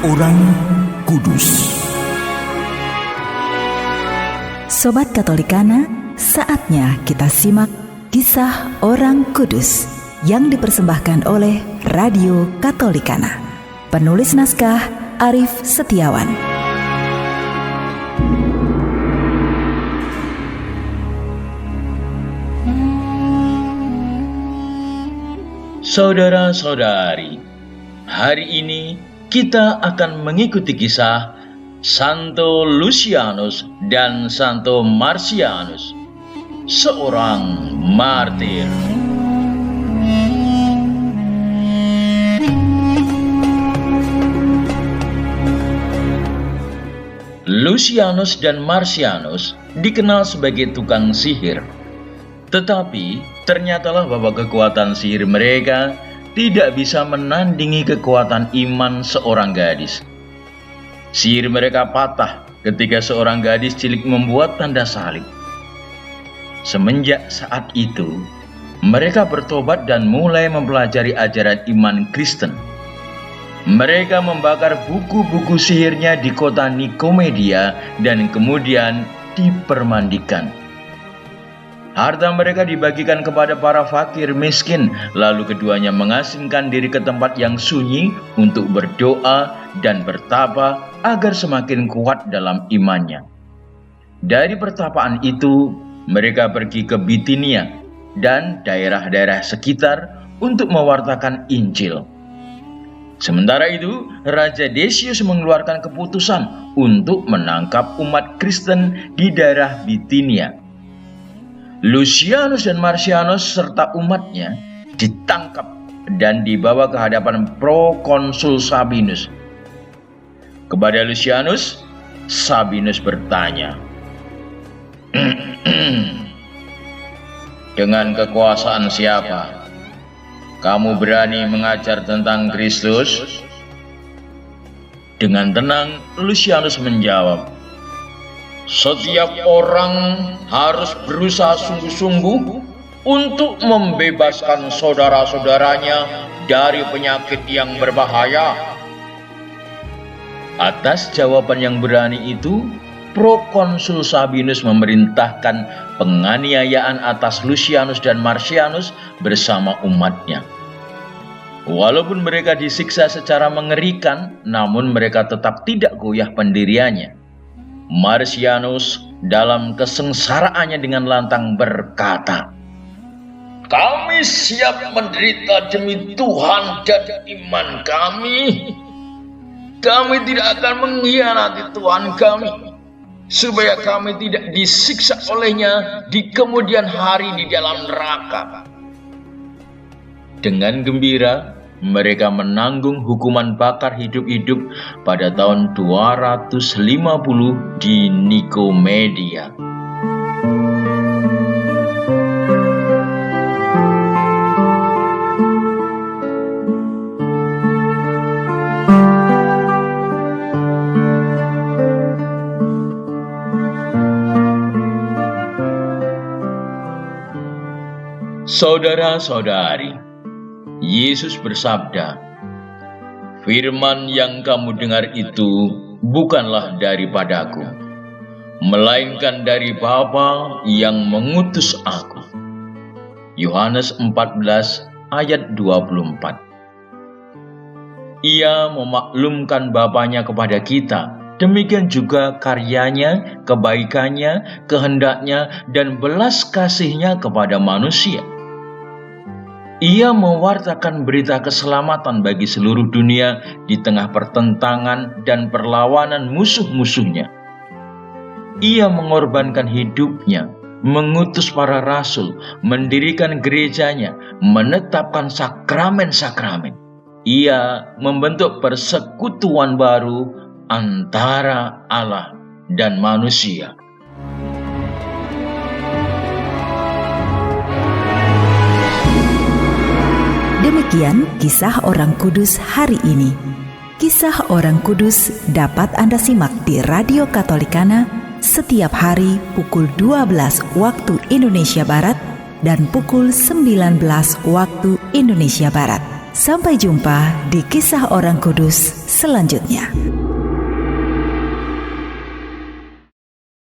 Orang Kudus. Sobat Katolikana, saatnya kita simak kisah orang kudus yang dipersembahkan oleh Radio Katolikana. Penulis naskah Arif Setiawan. Saudara-saudari, hari ini kita akan mengikuti kisah Santo Lucianus dan Santo Marcianus, seorang martir. Lucianus dan Marcianus dikenal sebagai tukang sihir. Tetapi ternyatalah bahwa kekuatan sihir mereka tidak bisa menandingi kekuatan iman seorang gadis. Sihir mereka patah ketika seorang gadis cilik membuat tanda salib. Semenjak saat itu, mereka bertobat dan mulai mempelajari ajaran iman Kristen. Mereka membakar buku-buku sihirnya di kota Nikomedia dan kemudian dipermandikan. Harta mereka dibagikan kepada para fakir miskin, lalu keduanya mengasingkan diri ke tempat yang sunyi untuk berdoa dan bertapa agar semakin kuat dalam imannya. Dari pertapaan itu, mereka pergi ke Bitinia dan daerah-daerah sekitar untuk mewartakan Injil. Sementara itu, Raja Decius mengeluarkan keputusan untuk menangkap umat Kristen di daerah Bitinia. Lucianus dan Marcianus serta umatnya ditangkap dan dibawa ke hadapan Prokonsul Sabinus. Kepada Lucianus, Sabinus bertanya, "Dengan kekuasaan siapa kamu berani mengajar tentang Kristus?" Dengan tenang, Lucianus menjawab, "Setiap orang harus berusaha sungguh-sungguh untuk membebaskan saudara-saudaranya dari penyakit yang berbahaya." Atas jawaban yang berani itu, Prokonsul Sabinus memerintahkan penganiayaan atas Lucianus dan Marcianus bersama umatnya. Walaupun mereka disiksa secara mengerikan, namun mereka tetap tidak goyah pendiriannya. Marcianus dalam kesengsaraannya dengan lantang berkata, "Kami siap menderita demi Tuhan dan iman kami. Kami tidak akan mengkhianati Tuhan kami, supaya kami tidak disiksa olehnya di kemudian hari di dalam neraka." Dengan gembira, mereka menanggung hukuman bakar hidup-hidup pada tahun 250 di Nikomedia. Saudara-saudari, Yesus bersabda, "Firman yang kamu dengar itu bukanlah daripadaku, melainkan dari Bapa yang mengutus aku." Yohanes 14 ayat 24. Ia memaklumkan Bapanya kepada kita, demikian juga karyanya, kebaikannya, kehendaknya, dan belas kasihnya kepada manusia. Ia mewartakan berita keselamatan bagi seluruh dunia di tengah pertentangan dan perlawanan musuh-musuhnya. Ia mengorbankan hidupnya, mengutus para rasul, mendirikan gerejanya, menetapkan sakramen-sakramen. Ia membentuk persekutuan baru antara Allah dan manusia. Demikian kisah orang kudus hari ini. Kisah orang kudus dapat Anda simak di Radio Katolikana setiap hari pukul 12 waktu Indonesia Barat dan pukul 19 waktu Indonesia Barat. Sampai jumpa di Kisah Orang Kudus selanjutnya.